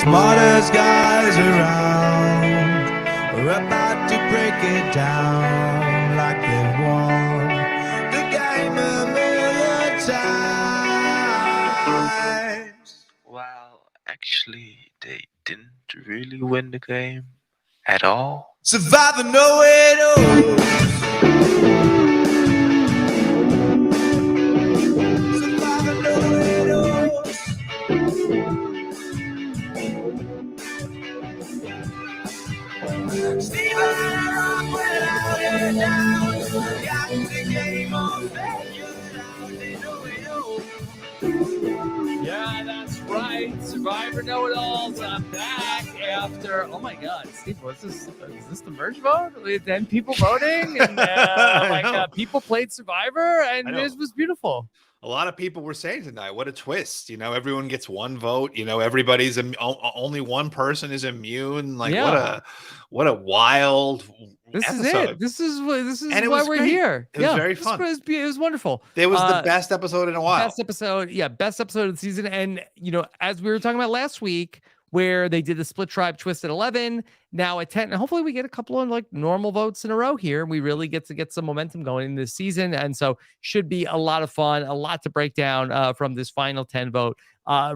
smartest guys around are about to break it down like they won the game a million times. Well, actually, they didn't really win the game at all. Survivor know it all. Survivor know it all. Stephen went out and down. Got the game on they know it all. Yeah, that's right. Survivor Know-It-Alls. I'm back after. Oh my God, Steve, what's this? Is this the merge vote? With 10 people voting, and people played Survivor, and this was beautiful. A lot of people were saying tonight, what a twist. You know, everyone gets one vote. You know, everybody's only one person is immune. Like, what a wild This episode. This is And why we're here. It was very fun. It was wonderful. It was the best episode in a while. Best episode of the season. And, you know, as we were talking about last week, where they did the split tribe twist at 11, now at 10, and hopefully we get a couple of like normal votes in a row here. We really get some momentum going in this season. And so should be a lot of fun, a lot to break down from this final 10 vote.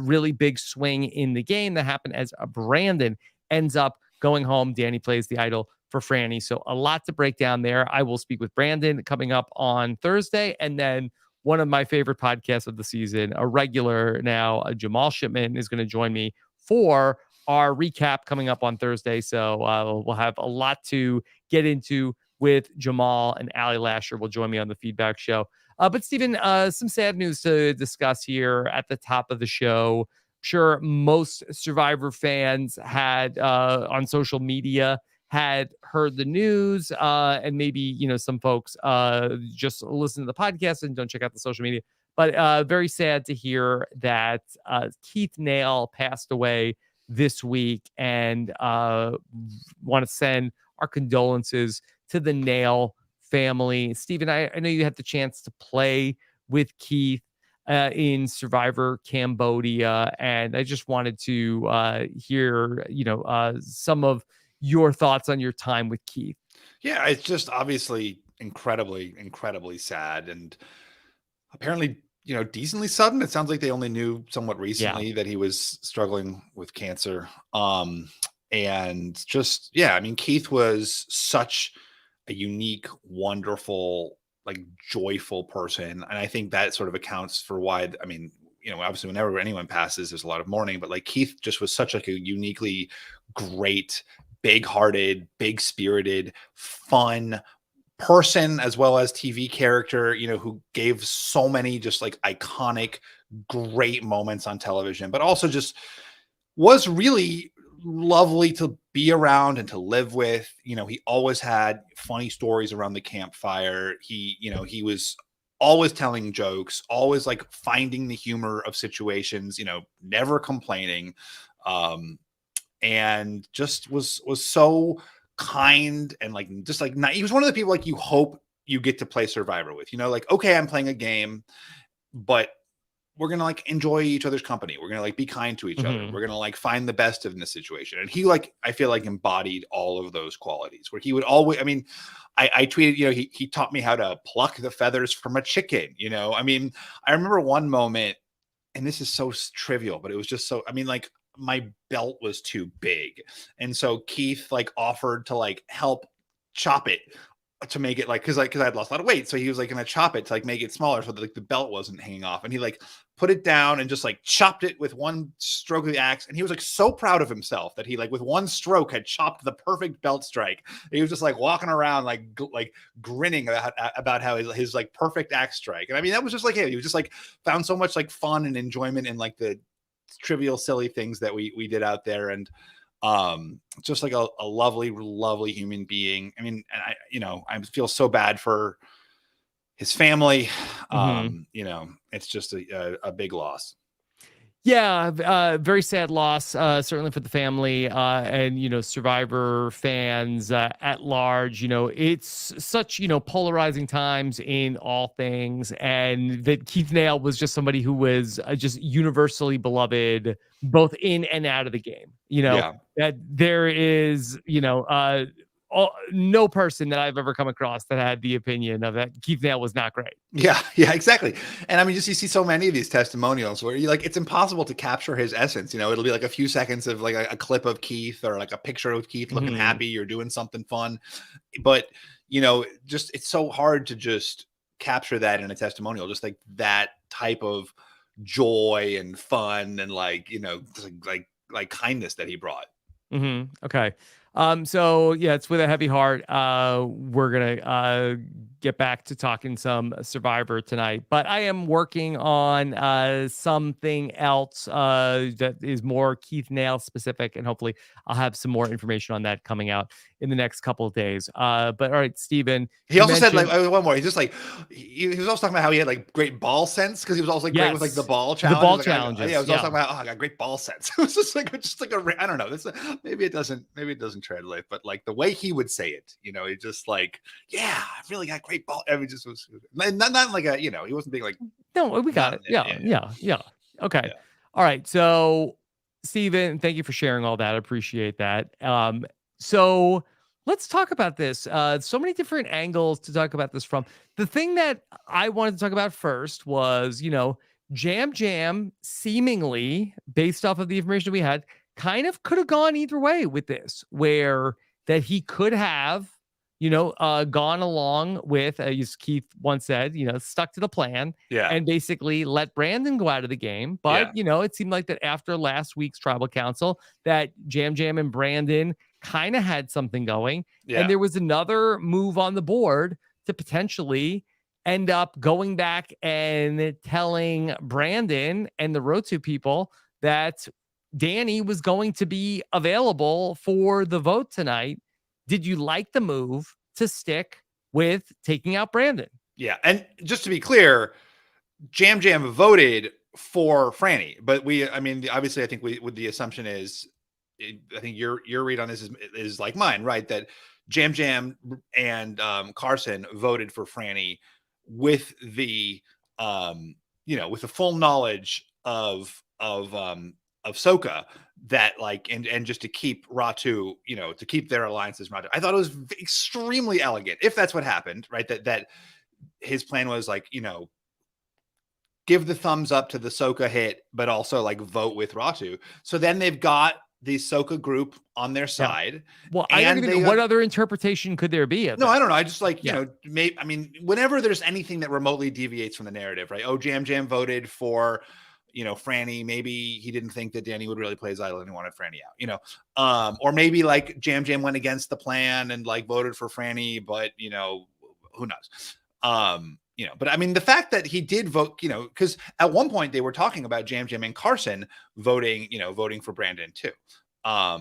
Really big swing in the game that happened as Brandon ends up going home. Danny plays the idol for Franny. So a lot to break down there. I will speak with Brandon coming up on Thursday. And then one of my favorite podcasts of the season, a regular now, Jamal Shipman, is going to join me for our recap coming up on Thursday. So we'll have a lot to get into with Jamal, and Ali Lasher will join me on the feedback show. But Stephen, some sad news to discuss here at the top of the show. Sure, most Survivor fans had on social media had heard the news, and maybe, you know, some folks just listen to the podcast and don't check out the social media. But very sad to hear that Keith Nail passed away this week, and want to send our condolences to the Nail family. Stephen, I know you had the chance to play with Keith in Survivor Cambodia, and I just wanted to hear, you know, some of your thoughts on your time with Keith. Yeah, it's just obviously incredibly sad, and apparently, you know, decently sudden. It sounds like they only knew somewhat recently that he was struggling with cancer. And just, I mean, Keith was such a unique, wonderful, like joyful person. And I think that sort of accounts for why, I mean, you know, obviously whenever anyone passes, there's a lot of mourning, but like Keith just was such like a uniquely great, big-hearted, big-spirited, fun person, as well as TV character, you know, who gave so many just like iconic, great moments on television, but also just was really lovely to be around and to live with. You know, he always had funny stories around the campfire. He, you know, he was always telling jokes, always like finding the humor of situations, you know, never complaining. And just was so kind, and like just like he was one of the people like you hope you get to play Survivor with, you know, like, okay, I'm playing a game, but we're gonna like enjoy each other's company, we're gonna like be kind to each other, we're gonna like find the best in the situation. And he, like, I feel like embodied all of those qualities, where he would always, I mean, I tweeted, you know, he taught me how to pluck the feathers from a chicken, you know. I mean, I remember one moment, and this is so trivial, but it was just so, I mean, like, my belt was too big, and so Keith like offered to like help chop it to make it like, because I had lost a lot of weight, so he was like gonna chop it to like make it smaller so that like the belt wasn't hanging off, and he like put it down and just like chopped it with one stroke of the axe, and he was like so proud of himself that he like with one stroke had chopped the perfect belt strike. He was just like walking around like grinning about how his like perfect axe strike. And I mean, that was just like him. He was just like found so much like fun and enjoyment in like the trivial, silly things that we did out there. And just like a lovely human being. I mean, and I, you know, I feel so bad for his family. You know, it's just a big loss. Yeah, very sad loss, certainly for the family and, Survivor fans at large. It's such, polarizing times in all things. And that Keith Nail was just somebody who was just universally beloved, both in and out of the game. Yeah. That there is, no person that I've ever come across that had the opinion of that Keith Nail was not great. Yeah, exactly. And I mean, just you see so many of these testimonials where you like it's impossible to capture his essence. It'll be like a few seconds of like a clip of Keith or like a picture of Keith looking happy or doing something fun. But just it's so hard to just capture that in a testimonial, just like that type of joy and fun and like kindness that he brought. Okay. So yeah, it's with a heavy heart. We're gonna get back to talking some Survivor tonight, but I am working on something else that is more Keith Nail specific, and hopefully I'll have some more information on that coming out in the next couple of days. But all right, Stephen. He also said like one more. He's just like he was also talking about how he had like great ball sense because he was also like great with like the ball challenge. The ball like, challenges. I was also talking about I got great ball sense. It was just like a I don't know. Maybe it doesn't translate, but like the way he would say it, he just like I've really got great ball. I mean, just was not like a he wasn't being like no, we got it. Yeah. Okay. Yeah. All right. So Stephen, thank you for sharing all that. I appreciate that. So let's talk about this. So many different angles to talk about this from. The thing that I wanted to talk about first was, Jam seemingly, based off of the information we had, kind of could have gone either way with this, where that he could have, gone along with, as Keith once said, stuck to the plan and basically let Brandon go out of the game. But, it seemed like that after last week's tribal council that Jam and Brandon kind of had something going. Yeah. And there was another move on the board to potentially end up going back and telling Brandon and the Ratu people that Danny was going to be available for the vote tonight. Did you like the move to stick with taking out Brandon? Yeah. And just to be clear, Jam voted for Franny, but obviously I think with the assumption is, I think your read on this is like mine, right? That Jam and Carson voted for Franny with the with the full knowledge of Soka, that like and just to keep Ratu, to keep their alliances. Ratu, I thought it was extremely elegant, if that's what happened, right? That his plan was like, give the thumbs up to the Soka hit, but also like vote with Ratu. So then they've got the Soka group on their side. Well, I don't even know what other interpretation could there be of no, it? I don't know. I just like, whenever there's anything that remotely deviates from the narrative, right? Oh, Jam voted for, Franny. Maybe he didn't think that Danny would really play his idol and he wanted Franny out, or maybe like Jam went against the plan and like voted for Franny, but who knows? But I mean, the fact that he did vote, because at one point they were talking about Jam and Carson voting for Brandon too. But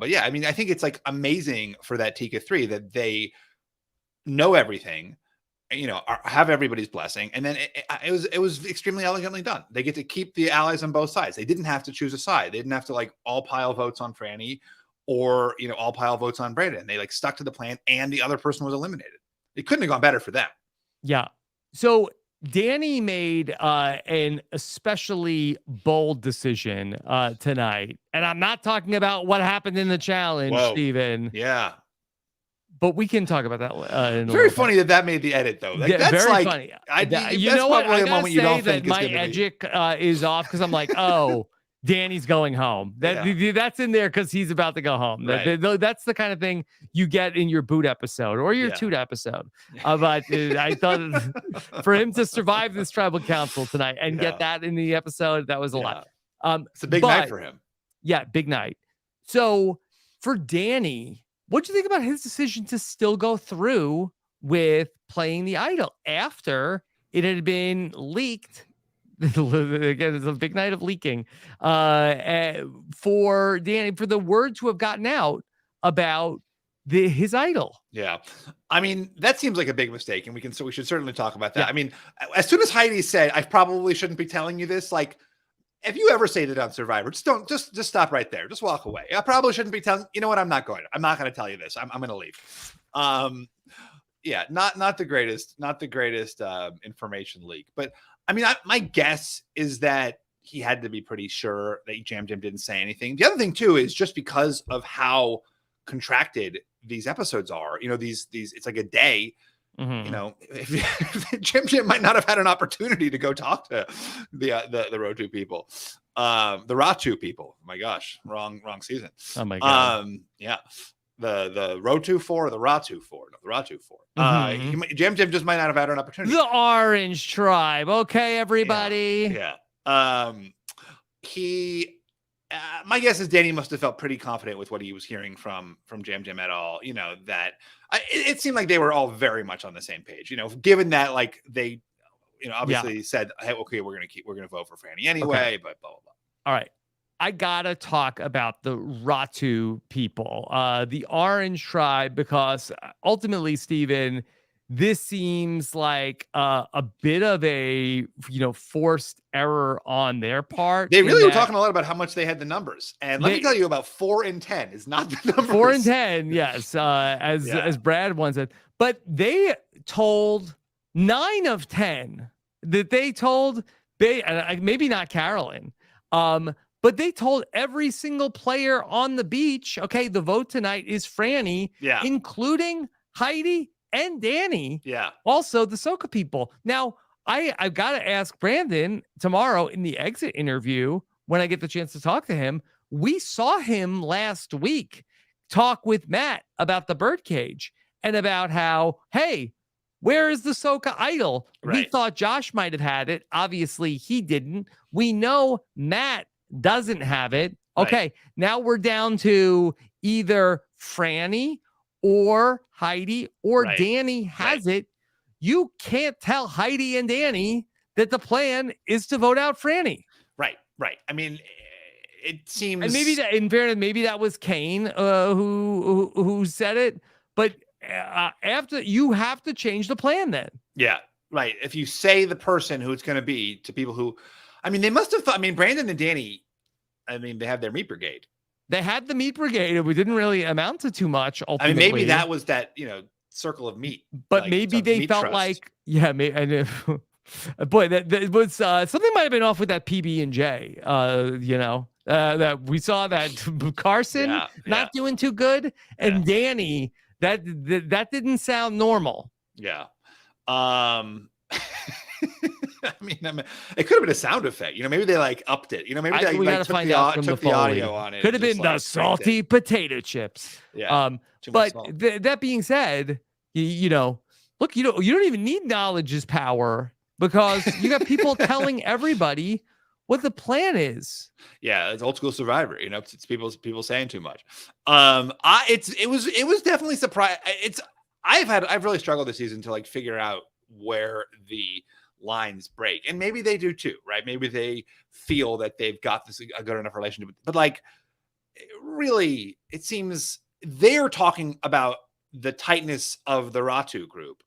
yeah, I mean, I think it's like amazing for that Tika 3 that they know everything, have everybody's blessing. And then it was extremely elegantly done. They get to keep the allies on both sides. They didn't have to choose a side. They didn't have to like all pile votes on Franny or, all pile votes on Brandon. They like stuck to the plan and the other person was eliminated. It couldn't have gone better for them. Yeah. So Danny made an especially bold decision tonight. And I'm not talking about what happened in the challenge, Stephen. Yeah. But we can talk about that. Very funny that made the edit, though. Like, that's very like, funny. You know what? I gotta say that my edgic is off because I'm like, oh, Danny's going home. That's in there because he's about to go home. Right. That's the kind of thing you get in your boot episode or your toot episode. But I thought for him to survive this tribal council tonight and get that in the episode, that was a lot. It's a big night for him. Yeah, big night. So for Danny, what do you think about his decision to still go through with playing the idol after it had been leaked? Again, it's a big night of leaking for Danny, for the word to have gotten out about his idol. Yeah. I mean, that seems like a big mistake, and we should certainly talk about that. Yeah. I mean, as soon as Heidi said, I probably shouldn't be telling you this, like if you ever say that on Survivor, just stop right there. Just walk away. I probably shouldn't be telling. You know what? I'm not going to tell you this. I'm going to leave. Yeah, not the greatest information leak. But I mean, my guess is that he had to be pretty sure that Jam didn't say anything. The other thing too is just because of how contracted these episodes are. These it's like a day. Mm-hmm. If Jam might not have had an opportunity to go talk to the Ratu people, the Ratu people. My gosh, wrong season. Oh my god. Yeah, the Ratu 4 or the Ratu 4? No, the Ratu 4. Mm-hmm. Jam just might not have had an opportunity. The Orange Tribe. Okay, everybody. Yeah. He. My guess is Danny must have felt pretty confident with what he was hearing from Jam et al. That it seemed like they were all very much on the same page. Given that like they, obviously said, "Hey, okay, we're gonna vote for Franny anyway," but blah blah blah. All right, I gotta talk about the Ratu people, the Orange Tribe, because ultimately, Stephen, this seems like a bit of a forced error on their part. They really were talking a lot about how much they had the numbers, and let me tell you, about 4 and 10 is not the numbers. 4 and 10, yes, as Brad once said. But they told 9 of 10 that they told maybe not Carolyn, but they told every single player on the beach. Okay, the vote tonight is Franny, including Heidi and Danny, also the Soka people. Now, I've got to ask Brandon tomorrow in the exit interview when I get the chance to talk to him. We saw him last week talk with Matt about the birdcage and about how, hey, where is the Soka idol? Right. We thought Josh might have had it. Obviously, he didn't. We know Matt doesn't have it. Okay, Right. Now we're down to either Franny or Heidi or Danny has it. You can't tell Heidi and Danny that the plan is to vote out Franny. Right. I mean, it seems, and maybe that, in fairness, maybe that was Kane who said it. But after, you have to change the plan then. Yeah, right. If you say the person who it's going to be to people who, I mean, they must have thought. I mean, Brandon and Danny, I mean, they have their meat brigade. They had the meat brigade. We didn't really amount to too much. Ultimately. I mean, maybe that was that, circle of meat. But like, maybe they felt trust. like, boy, that was something might have been off with that PB&J. That we saw that Carson not doing too good, and Danny that didn't sound normal. Yeah. I mean, it could have been a sound effect. Maybe they like upped it. Maybe they like, took the audio on it. Could have been the salty potato chips. Yeah. But that being said, look, you don't even need knowledge is power, because you got people telling everybody what the plan is. Yeah, it's old school Survivor. It's people saying too much. It was definitely surprising. I've really struggled this season to like figure out where the lines break, and maybe they do too, right? Maybe they feel that they've got this a good enough relationship, but like, really, it seems they're talking about the tightness of the Ratu group.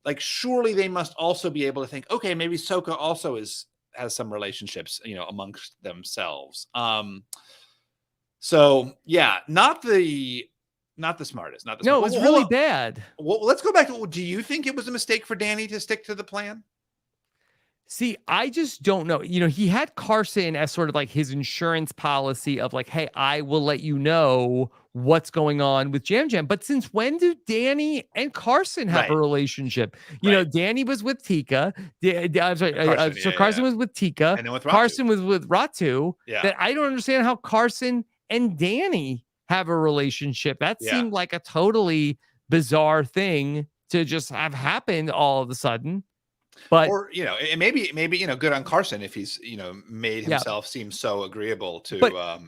Like, surely they must also be able to think, okay, maybe Soka also has some relationships, amongst themselves. So yeah, not the smartest. No, it was really bad. Well, let's go back to, do you think it was a mistake for Danny to stick to the plan? See, I just don't know. He had Carson as sort of like his insurance policy of like, hey, I will let you know what's going on with Jam. But since when do Danny and Carson have a relationship? Danny was with Tika. Carson was with Tika. And then with Ratu. Carson was with Ratu. Yeah. That I don't understand how Carson and Danny have a relationship. That seemed like a totally bizarre thing to just have happened all of a sudden. But, or maybe good on Carson if he's made himself seem so agreeable to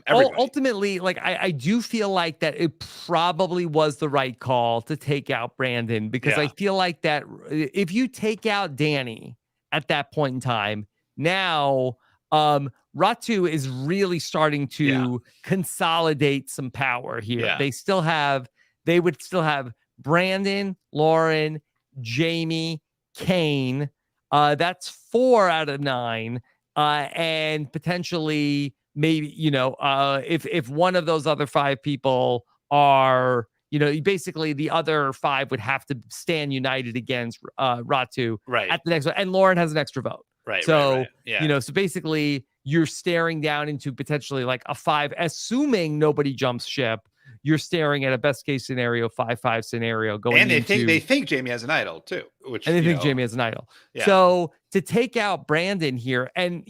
everybody. Ultimately, like I do feel like that it probably was the right call to take out Brandon, because I feel like that if you take out Danny at that point in time, now Ratu is really starting to consolidate some power here. Yeah. They would still have Brandon, Lauren, Jamie, Kane. That's 4 out of 9. and potentially maybe, if one of those other 5 people are, basically the other 5 would have to stand united against Ratu Right. at the next one. And Lauren has an extra vote. Right. So, right. Yeah. so basically you're staring down into potentially like a 5, assuming nobody jumps ship. You're staring at a best case scenario, 5-5 scenario going and into. they think Jamie has an idol too, which And they think Jamie has an idol. Yeah. So to take out Brandon here, and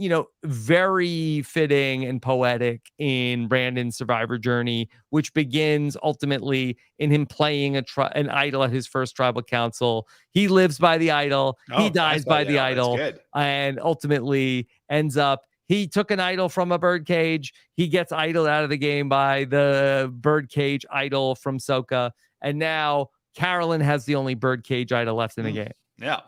very fitting and poetic in Brandon's survivor journey, which begins ultimately in him playing an idol at his first tribal council. He lives by the idol. He dies by the idol. That's good. And ultimately ends up, he took an idol from a birdcage. He gets idled out of the game by the birdcage idol from Soka. And now Carolyn has the only birdcage idol left in the game. Yeah.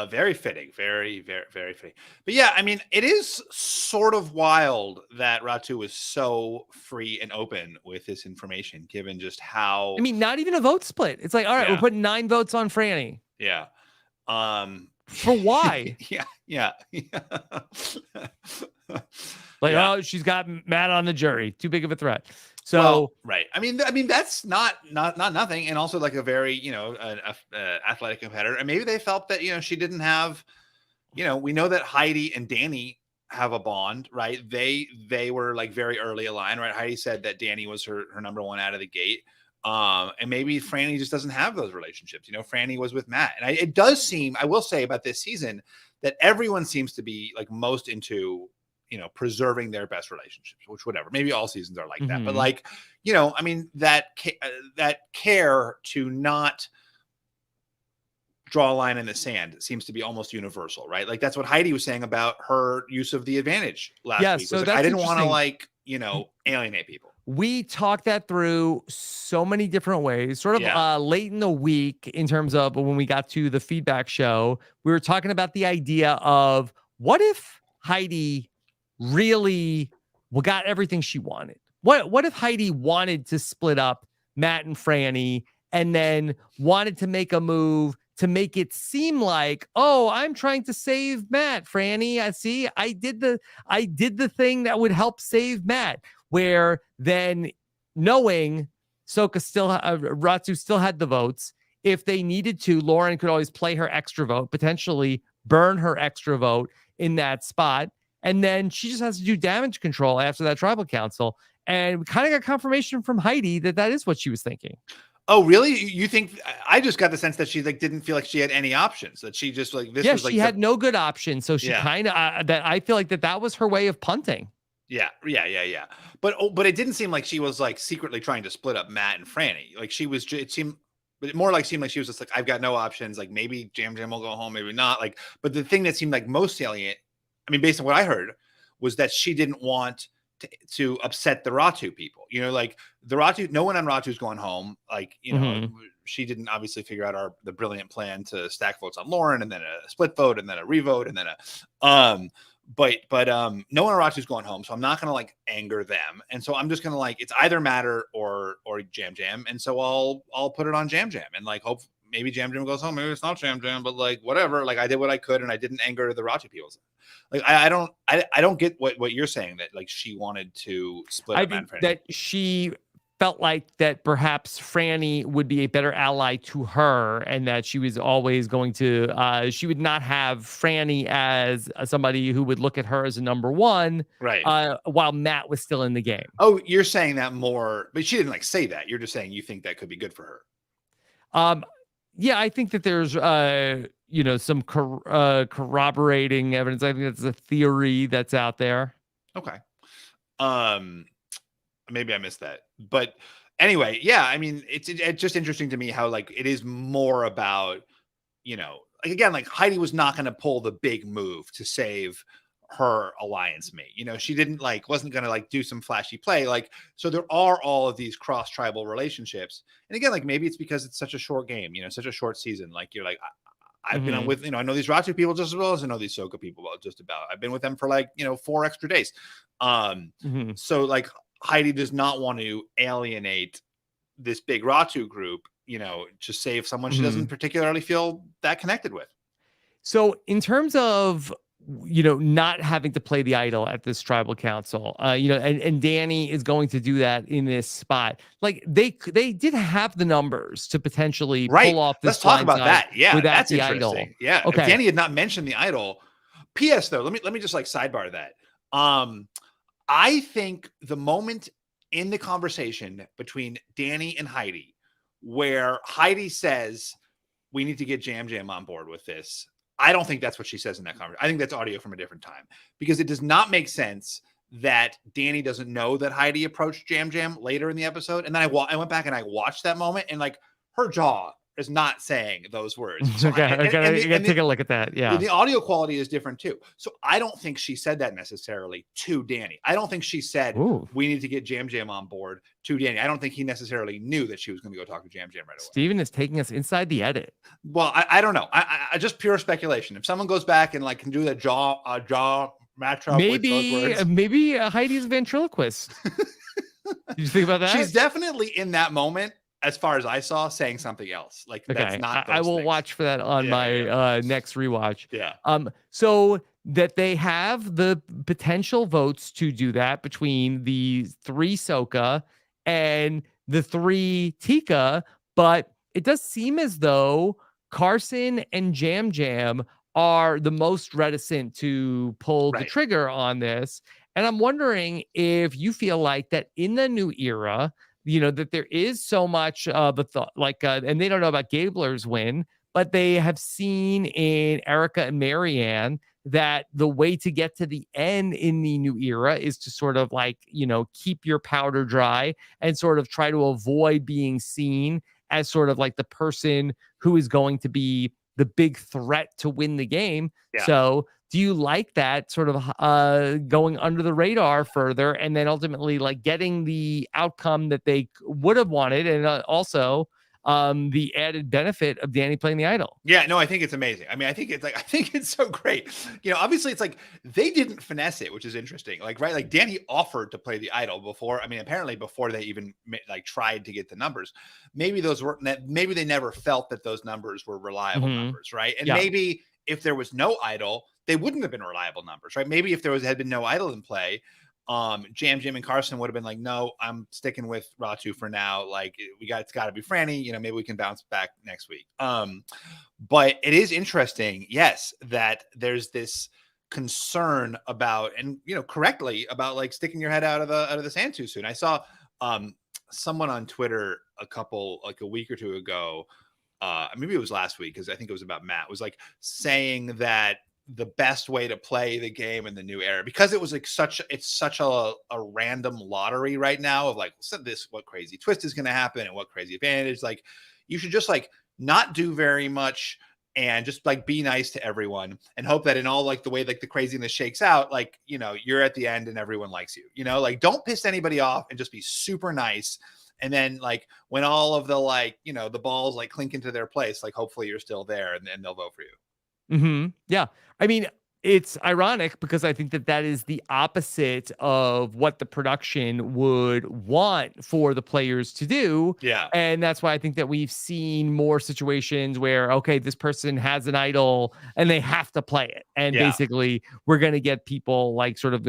Very fitting. Very, very, very fitting. But yeah, I mean, it is sort of wild that Ratu was so free and open with this information, given just how. I mean, not even a vote split. It's like, all right, we're putting 9 votes on Franny. Yeah. For why? Yeah. Oh, she's got Matt on the jury. Too big of a threat. So right. I mean, that's not nothing. And also like a very, athletic competitor. And maybe they felt that, she didn't have, we know that Heidi and Danny have a bond, right? They were like very early aligned, right? Heidi said that Danny was her number 1 out of the gate. And maybe Franny just doesn't have those relationships. Franny was with Matt. And it does seem, I will say about this season, that everyone seems to be like most into, preserving their best relationships, which whatever, maybe all seasons are like that. But like, I mean, that care to not draw a line in the sand seems to be almost universal, right? Like that's what Heidi was saying about her use of the advantage last week. So I didn't want to alienate people. We talked that through so many different ways, sort of late in the week in terms of when we got to the feedback show. We were talking about the idea of what if Heidi really got everything she wanted? What if Heidi wanted to split up Matt and Franny and then wanted to make a move to make it seem like, oh, I'm trying to save Matt, Franny. I did the thing that would help save Matt. Where then knowing Ratu still had the votes, if they needed to, Lauren could always play her extra vote, potentially burn her extra vote in that spot. And then she just has to do damage control after that tribal council. And we kind of got confirmation from Heidi that is what she was thinking. Oh, really? You think? I just got the sense that she didn't feel like she had any options. That she just this was like she had no good options. So she kind of I feel like that was her way of punting. Yeah. But it didn't seem like she was like secretly trying to split up Matt and Franny. Like she was. It seemed like she was just like, I've got no options. Like maybe Jam will go home, maybe not. Like, but the thing that seemed like most salient, I mean, based on what I heard, was that she didn't want to upset the Ratu people. Like the Ratu, no one on Ratu's going home. Like, she didn't obviously figure out the brilliant plan to stack votes on Lauren and then a split vote and then a revote and then but no one on Ratu's going home. So I'm not going to like anger them. And so I'm just going to like, it's either Matter or Jam. And so I'll put it on Jam and like, hope maybe Jam goes home. Maybe it's not Jam, but like, whatever. Like I did what I could and I didn't anger the Ratu people. Like, I don't get what you're saying that like she wanted to split up Matt and Franny. That she felt like that perhaps Franny would be a better ally to her and that she was always going to, she would not have Franny as somebody who would look at her as a number 1, right? While Matt was still in the game. Oh, you're saying that more, but she didn't like say that. You're just saying you think that could be good for her. Yeah, I think that there's, some corroborating evidence. I think that's a theory that's out there. Okay. Maybe I missed that, but anyway, yeah. I mean, it's just interesting to me how like it is more about, like again, like Heidi was not going to pull the big move to save her alliance mate. She wasn't going to like do some flashy play. Like, so there are all of these cross tribal relationships. And again, like maybe it's because it's such a short game, such a short season. Like you're like, I've been with, I know these Ratu people just as well as I know these Soka people just about. I've been with them for like, 4 extra days. So like Heidi does not want to alienate this big Ratu group, to save someone she doesn't particularly feel that connected with. So in terms of not having to play the idol at this tribal council, and Danny is going to do that in this spot. Like they did have the numbers to potentially pull off this. Let's talk about that. Yeah, without that's the interesting. idol. Yeah. Okay. If Danny had not mentioned the idol. P.S. though, let me just like sidebar that. I think the moment in the conversation between Danny and Heidi, where Heidi says, we need to get Jam Jam on board with this. I don't think that's what she says in that conversation. I think that's audio from a different time, because it does not make sense that Danny doesn't know that Heidi approached Jam Jam later in the episode. And then I went back and I watched that moment, and like her jaw is not saying those words. So Okay, I gotta take a look at that. Yeah. The audio quality is different too. So I don't think she said that necessarily to Danny. I don't think she said, we need to get Jam Jam on board to Danny. I don't think he necessarily knew that she was going to go talk to Jam Jam right away. Stephen is taking us inside the edit. Well, I don't know. I just pure speculation. If someone goes back and like can do the jaw matchup with those words. Maybe Heidi's a ventriloquist. Did you think about that? She's definitely in that moment, as far as I saw, saying something else. Like, okay, that's not. I will watch for that on my next rewatch. Yeah. So that they have the potential votes to do that between the 3 Soka and the 3 Tika, but it does seem as though Carson and Jam Jam are the most reticent to pull the trigger on this. And I'm wondering if you feel like that in the new era, that there is so much of a thought, like, and they don't know about Gabler's win, but they have seen in Erica and Marianne that the way to get to the end in the new era is to sort of like, keep your powder dry and sort of try to avoid being seen as sort of like the person who is going to be the big threat to win the game. Yeah. So do you like that sort of going under the radar further and then ultimately like getting the outcome that they would have wanted, and also the added benefit of Danny playing the idol? Yeah, no, I think it's amazing. I mean, I think it's so great. Obviously it's like they didn't finesse it, which is interesting. Like, right, like Danny offered to play the idol before. I mean, apparently before they even like tried to get the numbers. Maybe they never felt that those numbers were reliable numbers, right? And maybe if there was no idol, they wouldn't have been reliable numbers, right? Maybe if there had been no idol in play, Jam and Carson would have been like, no, I'm sticking with Ratu for now. Like it's got to be Franny. Maybe we can bounce back next week. But it is interesting, yes, that there's this concern about, and correctly, about like sticking your head out of the sand too soon. I saw someone on Twitter a week or two ago, maybe it was last week, because I think it was about Matt, was like saying that the best way to play the game in the new era, because it was like it's such a random lottery right now of like, what crazy twist is going to happen and what crazy advantage. Like, you should just like not do very much and just like be nice to everyone and hope that in all like the way like the craziness shakes out, like, you're at the end and everyone likes you, like don't piss anybody off and just be super nice. And then like when all of the like, the balls like clink into their place, like hopefully you're still there and then they'll vote for you. Yeah. I mean, it's ironic because I think that is the opposite of what the production would want for the players to do. Yeah. And that's why I think that we've seen more situations where, okay, this person has an idol and they have to play it. And basically we're going to get people like sort of,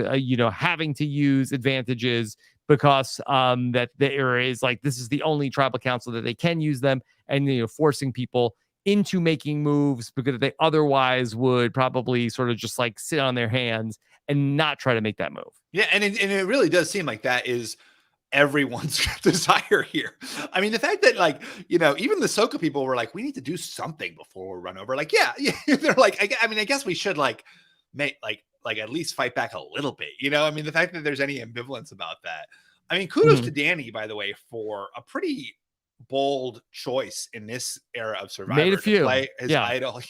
having to use advantages because that there is like, this is the only tribal council that they can use them, and, forcing people into making moves because they otherwise would probably sort of just like sit on their hands and not try to make that move. Yeah. And it really does seem like that is everyone's desire here. I mean, the fact that like, even the Soka people were like, we need to do something before we're run over. Like, yeah. They're like, I mean, I guess we should like make like at least fight back a little bit, I mean, the fact that there's any ambivalence about that. I mean, kudos to Danny, by the way, for a pretty bold choice in this era of Survivor. Made a few. To play his idol.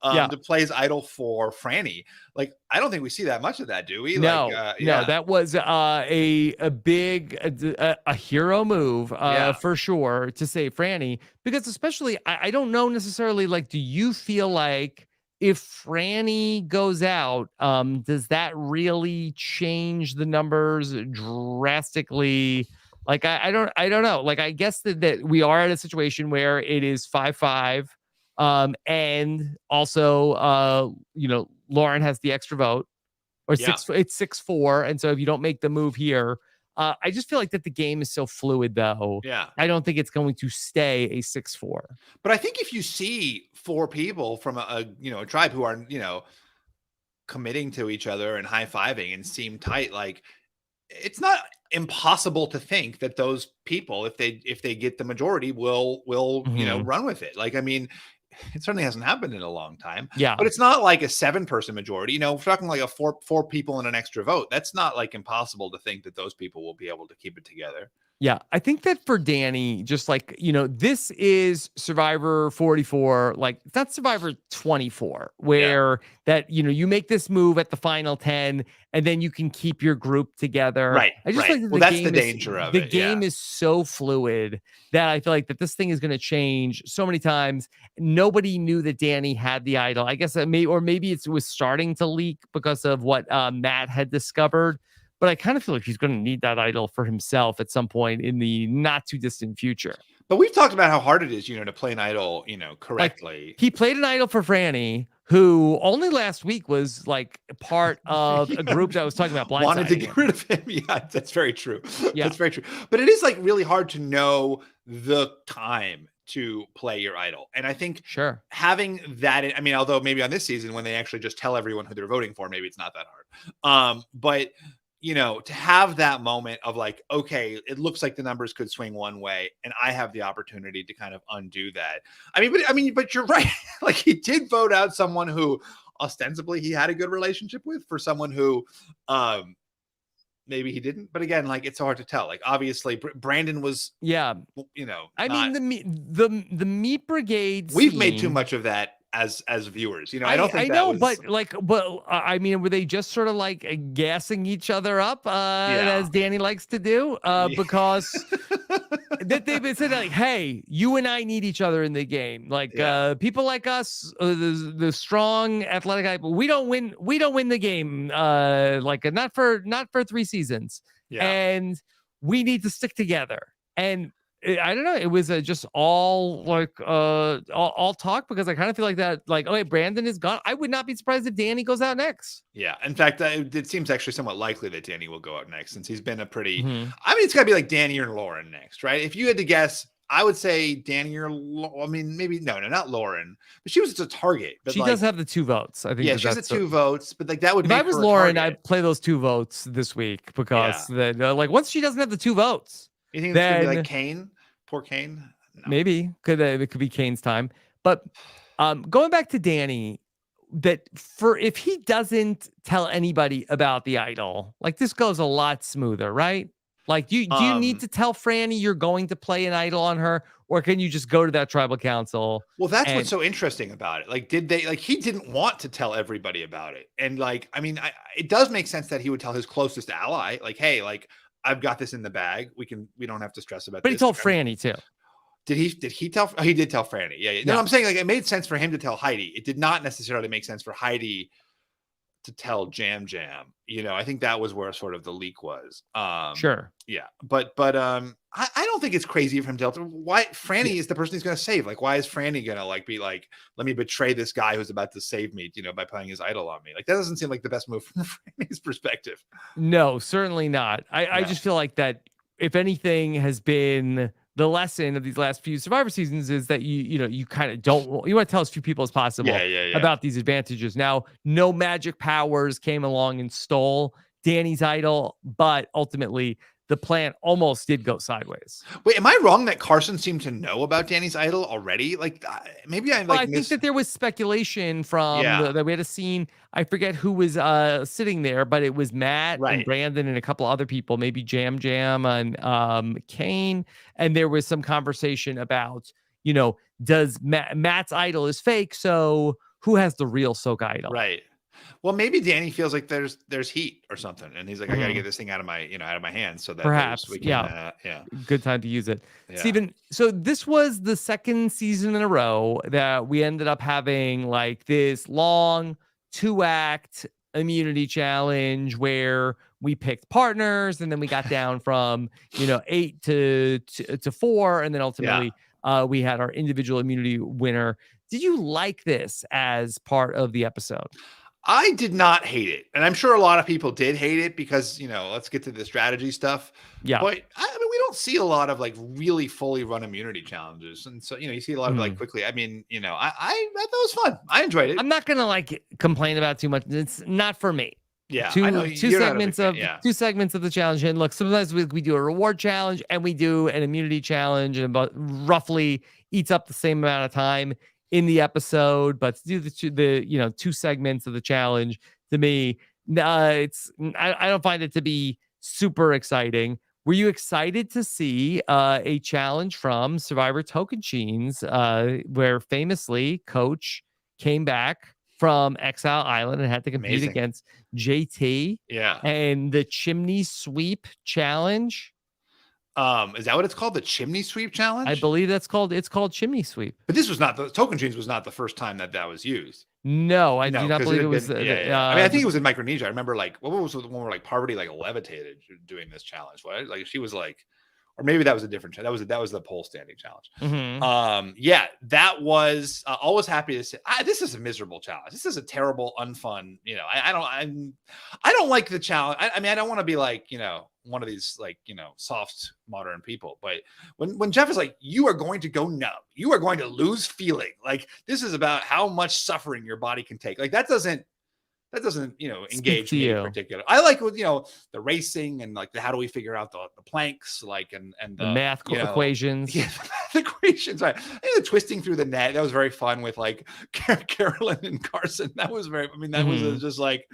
To play his idol for Franny. Like, I don't think we see that much of that, do we? No, no, that was a big a hero move for sure to save Franny, because especially I don't know necessarily, like, do you feel like if Franny goes out, does that really change the numbers drastically? Like, I don't know. Like, I guess that we are at a situation where it is 5-5 And also, Lauren has the extra vote, or Yeah. it's 6-4. And so if you don't make the move here, I just feel like that the game is so fluid, though. Yeah. I don't think it's going to stay a 6-4. But I think if you see 4 people from a tribe who are, committing to each other and high-fiving and seem tight, like, it's not impossible to think that those people, if they get the majority, will run with it. Like, I mean, it certainly hasn't happened in a long time. Yeah. But it's not like a 7-person majority. If we're talking like a four people and an extra vote, that's not like impossible to think that those people will be able to keep it together. Yeah, I think that for Danny, just like, this is Survivor 44, like it's not Survivor 24, where that, you make this move at the final 10 and then you can keep your group together. Right. I just right. like Well, that's the danger of it. The game is so fluid that I feel like that this thing is going to change so many times. Nobody knew that Danny had the idol. I guess maybe it was starting to leak because of what Matt had discovered. But I kind of feel like he's going to need that idol for himself at some point in the not too distant future. But we've talked about how hard it is, to play an idol, correctly. Like, he played an idol for Franny, who only last week was like part of a group that was talking about blindsiding wanted to get him. rid of him. Yeah, that's very true. Yeah. That's very true. But it is like really hard to know the time to play your idol. And I think having that, I mean, although maybe on this season when they actually just tell everyone who they're voting for, maybe it's not that hard. But to have that moment of like, okay, it looks like the numbers could swing one way and I have the opportunity to kind of undo that. But you're right. Like, he did vote out someone who ostensibly he had a good relationship with for someone who, maybe he didn't, but again, like, it's so hard to tell. Like, obviously Brandon was, mean, the Meat Brigade we've made too much of that as viewers, I don't think but I mean, were they just sort of like gassing each other up, as Danny likes to do, because that they've been saying like, hey, you and I need each other in the game. Like, people like us, the strong athletic guy, but we don't win the game. Like, not for 3 seasons. Yeah. And we need to stick together. And I don't know. It was just all like all talk, because I kind of feel like that. Like, okay, Brandon is gone. I would not be surprised if Danny goes out next. Yeah. In fact, it seems actually somewhat likely that Danny will go out next, since he's been a pretty. I mean, it's got to be like Danny or Lauren next, right? If you had to guess, I would say Danny or maybe no, not Lauren, but she was just a target. But she does have the 2 votes. I think. Yeah, she has the 2 votes, but like that would. If I was Lauren, I'd play those 2 votes this week, because like once she doesn't have the 2 votes. You think it's gonna be like Kane? Poor Kane? No. Maybe it could be Kane's time. But going back to Danny, that if he doesn't tell anybody about the idol, like, this goes a lot smoother, right? Like, do you need to tell Franny you're going to play an idol on her, or can you just go to that tribal council? Well, that's what's so interesting about it. Like, he didn't want to tell everybody about it. And like, I mean, it does make sense that he would tell his closest ally, like, hey, like, I've got this in the bag. We don't have to stress about. But he told Franny too. Did he tell? Oh, he did tell Franny. Yeah. No, I'm saying, like, it made sense for him to tell Heidi. It did not necessarily make sense for Heidi to tell Jam. I think that was where sort of the leak was. Sure. Yeah. But I don't think it's crazy for him to tell. Why Franny is the person he's going to save. Like, why is Franny going to like be like, let me betray this guy who's about to save me, by playing his idol on me? Like, that doesn't seem like the best move from Franny's perspective. No, certainly not. I just feel like that, if anything has been the lesson of these last few Survivor seasons, is that you kind of you want to tell as few people as possible about these advantages. Now, no magic powers came along and stole Danny's idol, but ultimately the plan almost did go sideways. Wait, am I wrong that Carson seemed to know about Danny's idol already? Like, maybe I think that there was speculation from that we had a scene. I forget who was sitting there, but it was Matt and Brandon and a couple other people, maybe Jam and Kane. And there was some conversation about, does Matt's idol is fake, so who has the real Soak idol? Right. Well, maybe Danny feels like there's heat or something, and he's like, I got to get this thing out of my hands, so that perhaps we can, good time to use it. Yeah. Stephen, so this was the 2nd season in a row that we ended up having like this long 2-act immunity challenge where we picked partners, and then we got down from 8 to 4, and then ultimately we had our individual immunity winner. Did you like this as part of the episode? I did not hate it. And I'm sure a lot of people did hate it because, let's get to the strategy stuff. Yeah. But I mean, we don't see a lot of like really fully run immunity challenges. And so, you see a lot of like quickly. I mean, I thought it was fun. I enjoyed it. I'm not going to like complain about too much. It's not for me. Yeah. Two segments of the challenge. And look, sometimes we do a reward challenge and we do an immunity challenge, and about roughly eats up the same amount of time in the episode. But to do the 2 segments of the challenge, to me, I don't find it to be super exciting. Were you excited to see a challenge from Survivor Tocantins, where famously Coach came back from Exile Island and had to compete against JT? Yeah. And the Chimney Sweep Challenge. Is that what it's called? The Chimney Sweep Challenge? I believe it's called Chimney Sweep. But this was not Tocantins was not the first time that was used. No, I do not believe it was. I mean, I think it was in Micronesia. I remember like, what was the one where like Parvati like levitated doing this challenge? What? Like she was like, or maybe that was a different challenge. That was the pole standing challenge. Mm-hmm. Yeah, that was always happy to say. This is a miserable challenge. This is a terrible, unfun. I don't like the challenge. I mean, I don't want to be like one of these like soft modern people. But when Jeff is like, you are going to go numb, you are going to lose feeling. Like this is about how much suffering your body can take. Like that doesn't engage me in particular. I like with the racing and like the how do we figure out the planks, like and the math equations. Yeah, the math equations, right? And the twisting through the net, that was very fun with like Carolyn and Carson. That was very, I mean, that was just like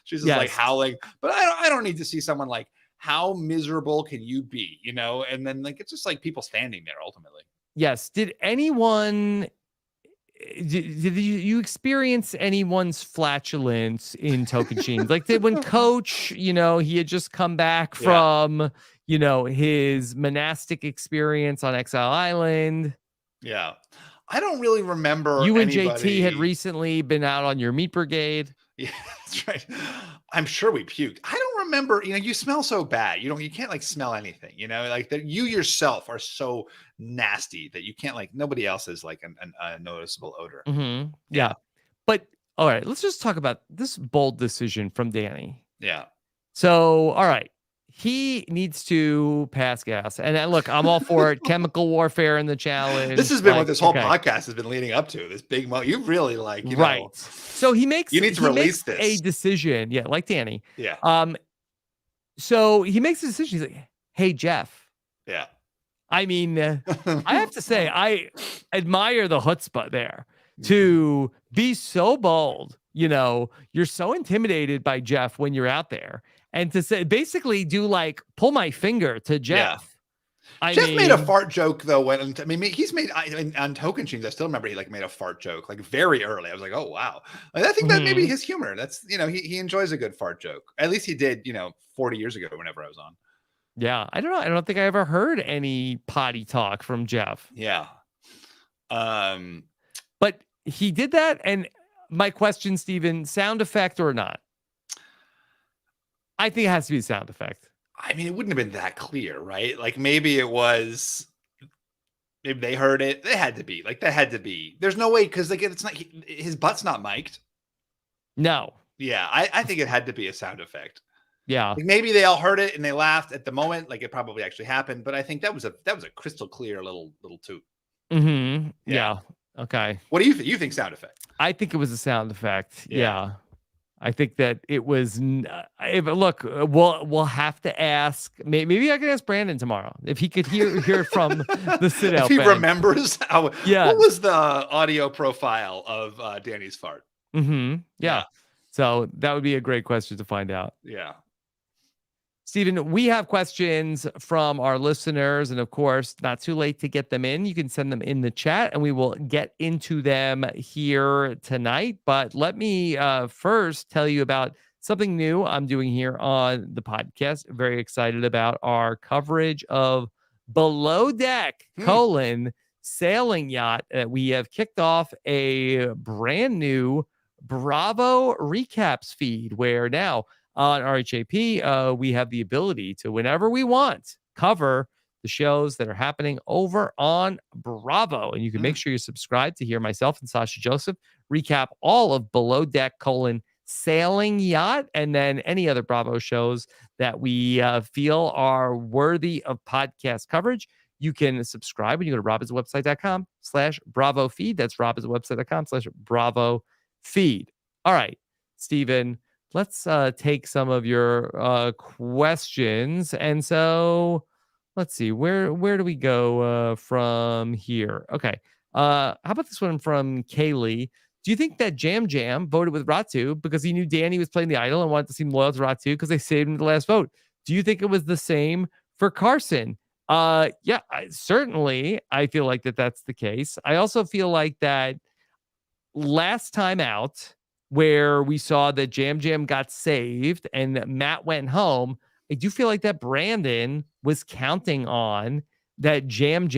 she's just like howling. But I don't need to see someone like, how miserable can you be? And then like it's just like people standing there ultimately. Yes. Did anyone did you experience anyone's flatulence in Tocantins? Like when Coach, he had just come back from, his monastic experience on Exile Island. Yeah. I don't really remember. You and JT had recently been out on your meat brigade. Yeah, that's right. I'm sure we puked. I don't remember, you smell so bad. You can't like smell anything, like that you yourself are so nasty that you can't like nobody else is like a noticeable odor. Mm-hmm. Yeah. But all right, let's just talk about this bold decision from Danny. Yeah. So, all right. He needs to pass gas. And look, I'm all for it. Chemical warfare in the challenge. This has been what this whole podcast has been leading up to. This big moment. You really like, right. So he makes you need to release this a decision. Yeah, like Danny. Yeah. So he makes a decision. He's like, hey, Jeff. Yeah. I mean, I have to say, I admire the chutzpah there to be so bold. You're so intimidated by Jeff when you're out there. And to say, basically do like, pull my finger to Jeff. Yeah. Jeff made a fart joke though. He's made on Tocantins. I still remember he like made a fart joke like very early. I was like, oh wow. Like, I think that maybe his humor. That's he enjoys a good fart joke. At least he did 40 years ago whenever I was on. Yeah, I don't know. I don't think I ever heard any potty talk from Jeff. Yeah. But he did that, and my question, Stephen, sound effect or not? I think it has to be a sound effect. I mean, it wouldn't have been that clear, right? Like maybe it was. Maybe they heard it. They had to be like that. Had to be. There's no way because like it's not his butt's not mic'd. No. Yeah, I think it had to be a sound effect. Yeah. Like maybe they all heard it and they laughed at the moment, like it probably actually happened. But I think that was a crystal clear little toot. Mm-hmm. Yeah. Okay. What do you think? You think sound effect? I think it was a sound effect. Yeah. I think that it was. Look, we'll have to ask. Maybe I can ask Brandon tomorrow if he could hear from the sit out. If he remembers how. Yeah. What was the audio profile of Danny's fart? Mm-hmm. Yeah. So that would be a great question to find out. Yeah. Stephen, we have questions from our listeners, and of course, not too late to get them in. You can send them in the chat, and we will get into them here tonight. But let me first tell you about something new I'm doing here on the podcast. Very excited about our coverage of Below Deck, sailing yacht. We have kicked off a brand new Bravo recaps feed where now on RHAP, we have the ability to, whenever we want, cover the shows that are happening over on Bravo. And you can make sure you're subscribed to hear myself and Sasha Joseph recap all of Below Deck Sailing Yacht, and then any other Bravo shows that we feel are worthy of podcast coverage. You can subscribe when you go to robhasawebsite.com/Bravo feed. That's robhasawebsite.com/Bravo feed. All right, Stephen, let's take some of your questions. And so let's see, where do we go from here? Okay. How about this one from Kaylee? Do you think that Jam voted with Ratu because he knew Danny was playing the idol and wanted to seem loyal to Ratu because they saved him the last vote? Do you think it was the same for Carson? Yeah, certainly. I feel like that's the case. I also feel like that last time out, where we saw that Jam got saved and Matt went home, I do feel like that Brandon was counting on that Jam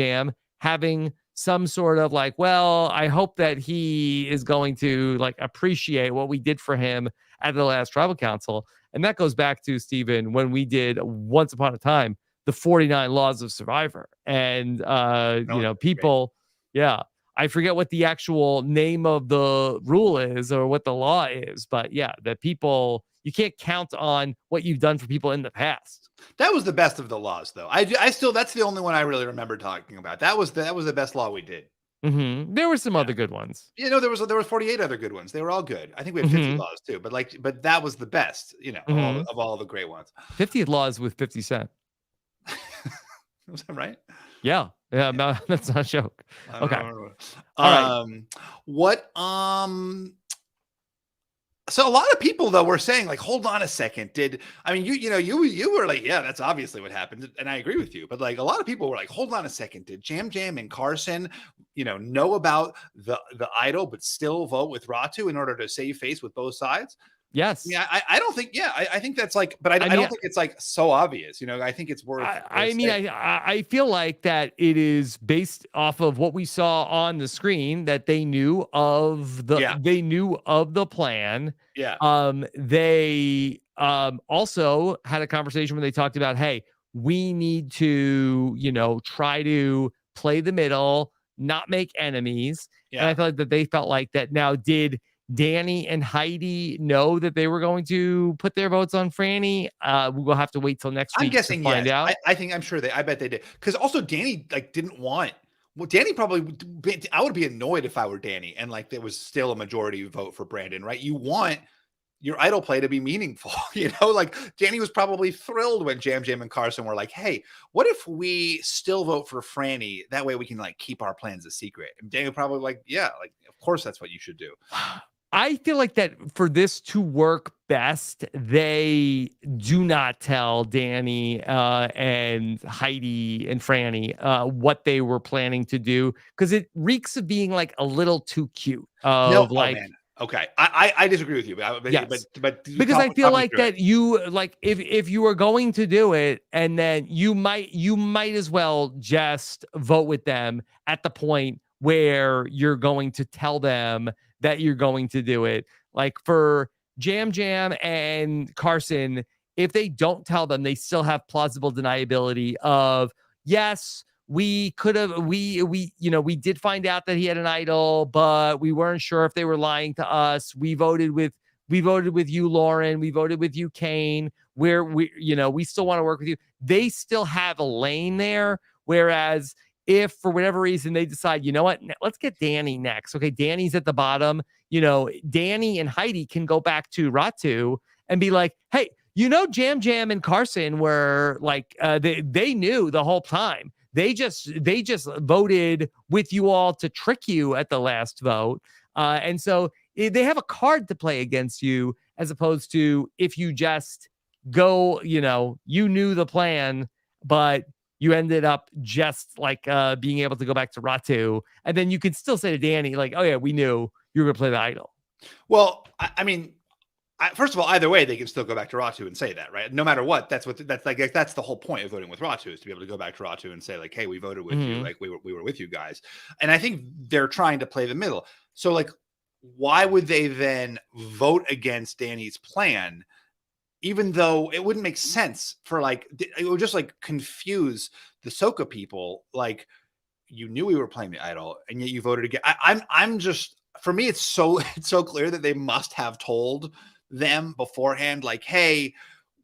having some sort of like, well, I hope that he is going to like appreciate what we did for him at the last tribal council. And that goes back to, Stephen, when we did Once Upon a Time, the 49 Laws of Survivor. And, people, yeah, I forget what the actual name of the rule is or what the law is, but yeah, that people, you can't count on what you've done for people in the past. That was the best of the laws, though. I still, that's the only one I really remember talking about. That was the best law we did. Mm-hmm. There were some other good ones. There were 48 other good ones. They were all good. I think we had 50 laws too, but that was the best, of all the great ones. 50 laws with 50 Cent. Was that right? Yeah. Yeah. No, that's not a joke. Okay. All right. So a lot of people though were saying like, hold on a second. You were like, yeah, that's obviously what happened. And I agree with you, but like a lot of people were like, hold on a second. Did Jam and Carson, know about the idol, but still vote with Ratu in order to save face with both sides? Yes. Yeah. I don't think, I think that's like, but I don't think it's like so obvious, I think it's worth. I feel like that it is based off of what we saw on the screen that they knew of the plan. Yeah. They also had a conversation where they talked about, hey, we need to, try to play the middle, not make enemies. Yeah. And I feel like that they felt like that. Now, did Danny and Heidi know that they were going to put their votes on Franny? We will have to wait till next week. I'm guessing, to find out. I bet they did. Because also Danny didn't want. Well, Danny I would be annoyed if I were Danny and like there was still a majority vote for Brandon, right? You want your idol play to be meaningful, like Danny was probably thrilled when Jam and Carson were like, hey, what if we still vote for Franny? That way we can like keep our plans a secret. And Danny probably like, yeah, like, of course that's what you should do. I feel like that for this to work best, they do not tell Danny and Heidi and Franny what they were planning to do, because it reeks of being like a little too cute. Man. Okay, I disagree with you, but because I feel like that you like if you were going to do it, and then you might as well just vote with them at the point where you're going to tell them that you're going to do it. Like for Jam and Carson, if they don't tell them, they still have plausible deniability of, yes, we could have, we did find out that he had an idol, but we weren't sure if they were lying to us. We voted with you, Lauren. We voted with you, Kane. We still want to work with you. They still have a lane there. Whereas if for whatever reason they decide, you know what, let's get Danny next. Okay, Danny's at the bottom. Danny and Heidi can go back to Ratu and be like, hey, Jam and Carson were like, they knew the whole time. They just voted with you all to trick you at the last vote. And so they have a card to play against you, as opposed to if you just go, you knew the plan, but you ended up just like being able to go back to Ratu. And then you can still say to Danny, like, oh yeah, we knew you were going to play the idol. Well, first of all, either way, they can still go back to Ratu and say that, right? No matter what, that's the whole point of voting with Ratu, is to be able to go back to Ratu and say like, hey, we voted with you, like we were with you guys. And I think they're trying to play the middle. So like, why would they then vote against Danny's plan, even though it wouldn't make sense for like, it would just like confuse the Soka people. Like, you knew we were playing the idol and yet you voted again. I'm just, for me, it's so clear that they must have told them beforehand, like, hey,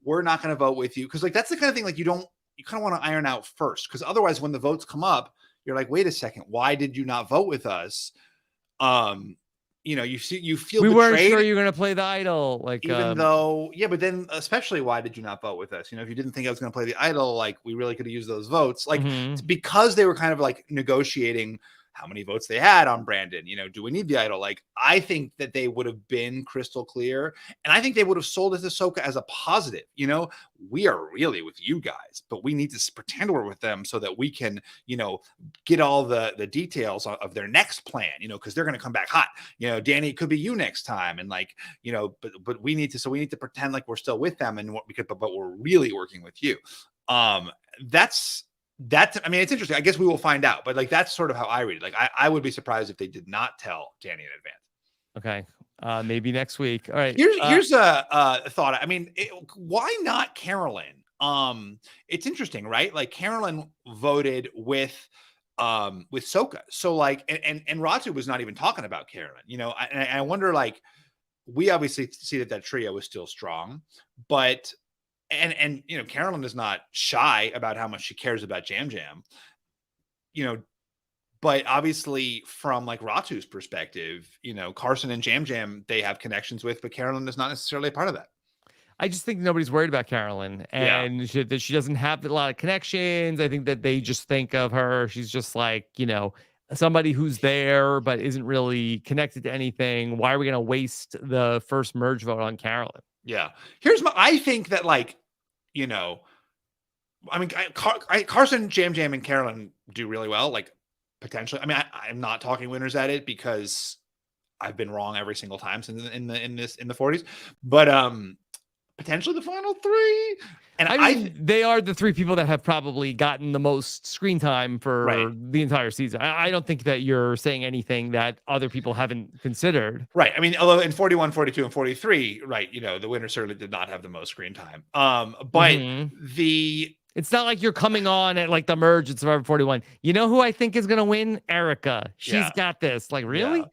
we're not going to vote with you. Cause like, that's the kind of thing, like you kind of want to iron out first. Cause otherwise when the votes come up, you're like, wait a second, why did you not vote with us? You know, you feel we betrayed, weren't sure you were going to play the idol. Like, even though, yeah, but then especially, why did you not vote with us? You know, if you didn't think I was going to play the idol, like we really could have used those votes, like because they were kind of like negotiating how many votes they had on Brandon. You know, do we need the idol? Like, I think that they would have been crystal clear, and I think they would have sold it to Soka as a positive. You know, we are really with you guys, but we need to pretend we're with them so that we can, you know, get all the details of their next plan. You know, because they're going to come back hot. You know, Danny, it could be you next time, and like, you know, but we need to pretend like we're still with them, and but we're really working with you. That's, I mean, it's interesting. I guess we will find out, but like, that's sort of how I read it. Like, I would be surprised if they did not tell Danny in advance. Okay. Maybe next week. All right. Here's a thought. I mean, why not Carolyn? It's interesting, right? Like Carolyn voted with Soka. So like, and Ratu was not even talking about Carolyn, you know, I wonder, like, we obviously see that trio is still strong, but and you know, Carolyn is not shy about how much she cares about Jam Jam, you know, but obviously from like Ratu's perspective, you know, Carson and Jam Jam, they have connections with, but Carolyn is not necessarily a part of that. I just think nobody's worried about Carolyn, and that she doesn't have a lot of connections. I think that they just think of her. She's just like, you know, somebody who's there, but isn't really connected to anything. Why are we going to waste the first merge vote on Carolyn? Yeah. I think that, like, you know, I mean, Carson, Jam Jam, and Carolyn do really well, like potentially. I mean, I'm not talking winners at it because I've been wrong every single time since in the 40s, but potentially the final three. And I mean, they are the three people that have probably gotten the most screen time for the entire season. I don't think that you're saying anything that other people haven't considered. Right. I mean, although in 41, 42, and 43, right, you know, the winner certainly did not have the most screen time. But it's not like you're coming on at like the merge at Survivor 41. You know who I think is going to win? Erica. She's got this. Like, really?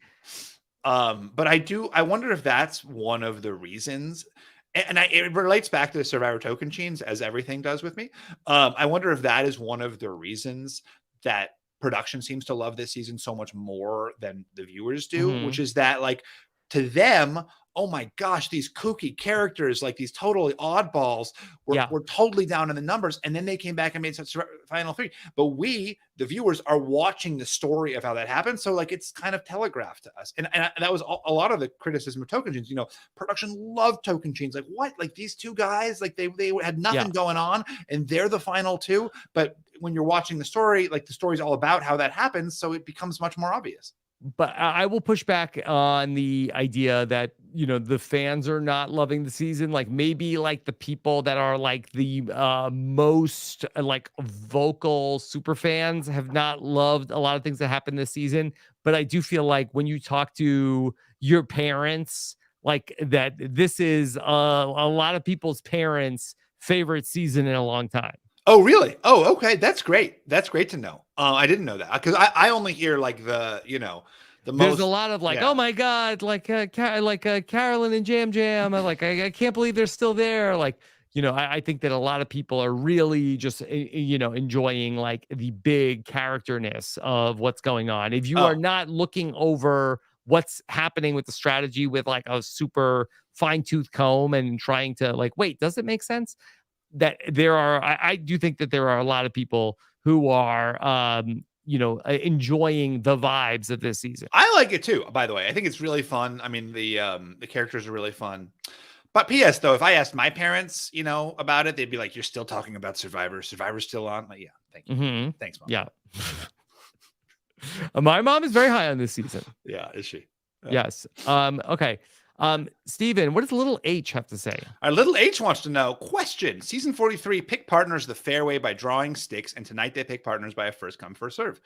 Yeah. But I wonder if that's one of the reasons. And it relates back to the Survivor token chains, as everything does with me. I wonder if that is one of the reasons that production seems to love this season so much more than the viewers do, which is that, like, to them, oh my gosh, these kooky characters, like these totally oddballs, were totally down in the numbers. And then they came back and made such final three. But we, the viewers, are watching the story of how that happened. So like, it's kind of telegraphed to us. And that was a lot of the criticism of token chains. You know, production loved token chains. Like, what? Like, these two guys, like they had nothing going on and they're the final two. But when you're watching the story, like, the story's all about how that happens. So it becomes much more obvious. But I will push back on the idea that, you know, the fans are not loving the season. Like, maybe like the people that are like the most like vocal super fans have not loved a lot of things that happened this season. But I do feel like when you talk to your parents, like, that this is a lot of people's parents' favorite season in a long time. Oh, really? Oh, okay. That's great. That's great to know. I didn't know that, because I only hear like there's a lot of like, oh my God, like Carolyn and Jam Jam. Like, I can't believe they're still there. Like, you know, I think that a lot of people are really just, you know, enjoying like the big characterness of what's going on. If you are not looking over what's happening with the strategy with like a super fine tooth comb and trying to like, wait, does it make sense? That there are, I do think that there are a lot of people who are, you know, enjoying the vibes of this season. I like it too, by the way. I think it's really fun. I mean, the characters are really fun. But P.S. though, if I asked my parents, you know, about it, they'd be like, "You're still talking about Survivor. Survivor's still on." Like, yeah, thank you. Thanks, Mom. Yeah. My mom is very high on this season. Yeah, is she? Yes. Okay. Stephen, what does little H have to say? Our little H wants to know, question, season 43, pick partners the fair way by drawing sticks, and tonight they pick partners by a first come, first serve.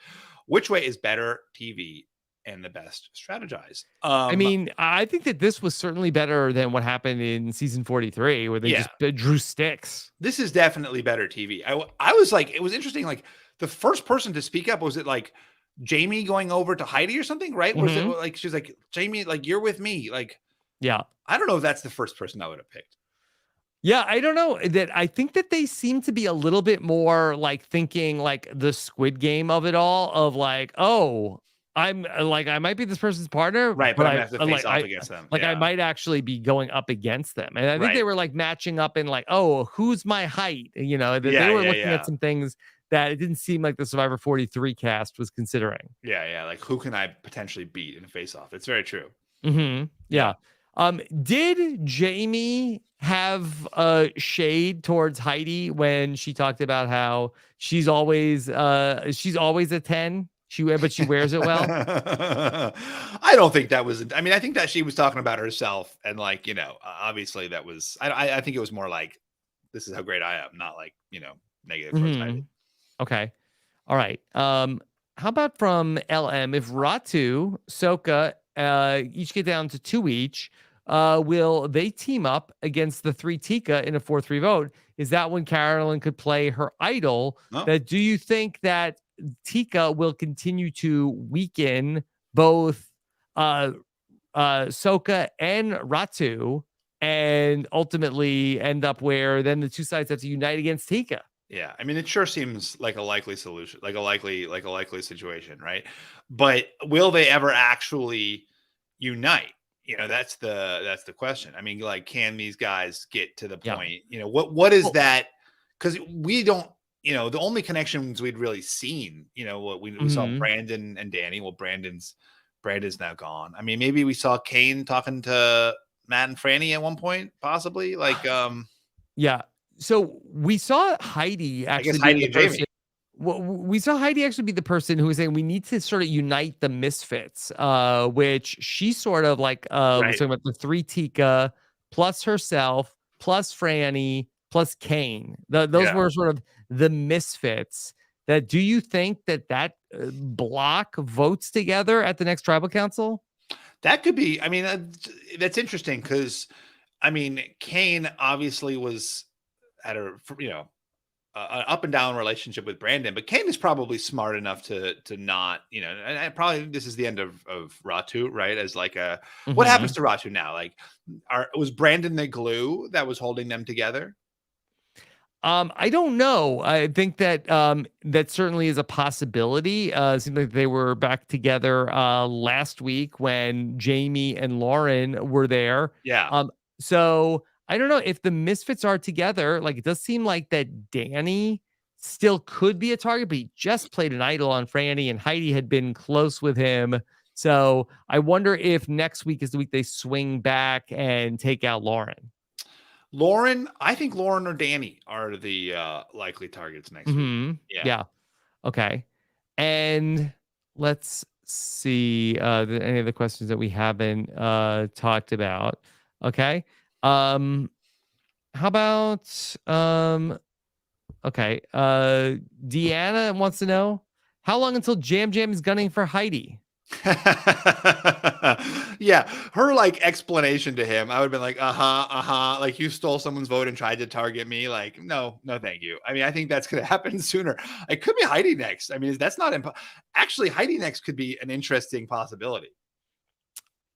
Which way is better TV? and the best strategize. I mean, I think that this was certainly better than what happened in season 43, where they just drew sticks. This is definitely better TV. I was like, it was interesting. Like the first person to speak up, was it like Jamie going over to Heidi or something, right? Was it like, she's like, Jamie, like, you're with me. Like, yeah. I don't know if that's the first person I would have picked. Yeah, I don't know. I think that they seem to be a little bit more like thinking like the Squid Game of it all, of like, oh, I'm like, I might be this person's partner, right? But I'm gonna have to face off against them. Like, I might actually be going up against them, and I think they were like matching up in like, oh, who's my height? You know, they were looking at some things that it didn't seem like the Survivor 43 cast was considering. Yeah, like who can I potentially beat in a face off? It's very true. Yeah. Did Jamie have shade towards Heidi when she talked about how she's always a 10, but she wears it well? I don't think that was, I mean, I think that she was talking about herself, and like, you know, obviously that was, I think it was more like, this is how great I am, not like, you know, negative towards Heidi. Okay. All right. How about from LM? If Ratu, Soka, each get down to 2 each, will they team up against the 3 Tika in a 4-3 vote? Is that when Carolyn could play her idol? That do you think that Tika will continue to weaken both Soka and Ratu, and ultimately end up where then the two sides have to unite against Tika? Yeah, I mean, it sure seems like a likely solution, like a likely situation, right? But will they ever actually unite? You know, that's the question. I mean, like, can these guys get to the point? You know, what is that? Because we don't, you know, the only connections we'd really seen, you know, what we saw Brandon and Danny. Well, Brandon's now gone. I mean, maybe we saw Kane talking to Matt and Franny at one point, possibly. Like, yeah. So we saw Heidi actually. Heidi and Jamie. Well, we saw Heidi actually be the person who was saying we need to sort of unite the misfits, which she sort of like was talking about the 3 Tika plus herself plus Franny plus Kane. Those were sort of the misfits. That do you think that block votes together at the next tribal council? That could be. I mean, that's interesting because, I mean, Kane obviously was at a, you know, an up and down relationship with Brandon, but Kane is probably smart enough to not, you know, and probably this is the end of Ratu, right? As like a, what happens to Ratu now? Like, was Brandon the glue that was holding them together? I don't know. I think that that certainly is a possibility. It seems like they were back together last week when Jamie and Lauren were there. Yeah. So I don't know if the misfits are together. Like, it does seem like that Danny still could be a target, but he just played an idol on Franny, and Heidi had been close with him. So I wonder if next week is the week they swing back and take out Lauren. I think Lauren or Danny are the likely targets next week. Yeah. Okay. And let's see any of the questions that we haven't talked about. Okay. How about okay. Deanna wants to know how long until Jam is gunning for Heidi? Yeah, her like explanation to him, I would have been like, like, you stole someone's vote and tried to target me. Like, no, thank you. I mean, I think that's gonna happen sooner. It could be Heidi next. I mean, that's not actually Heidi next could be an interesting possibility.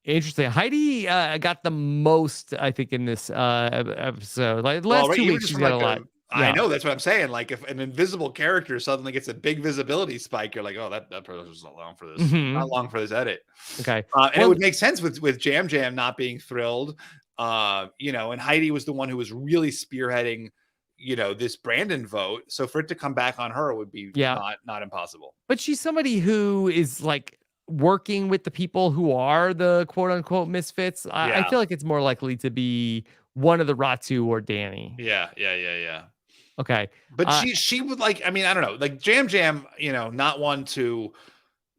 Interesting. Heidi got the most, I think, in this episode. Like, the last 2 weeks, she's got a lot. I know, that's what I'm saying. Like, if an invisible character suddenly gets a big visibility spike, you're like, oh, that person was not long for this. Not long for this edit. Okay. And it would make sense with Jam not being thrilled. You know, and Heidi was the one who was really spearheading, you know, this Brandon vote. So for it to come back on her would be not impossible. But she's somebody who is like working with the people who are the quote unquote misfits. I feel like it's more likely to be one of the Ratu or Danny. Yeah. Okay. But she would, like, I mean, I don't know, like Jam, you know, not one to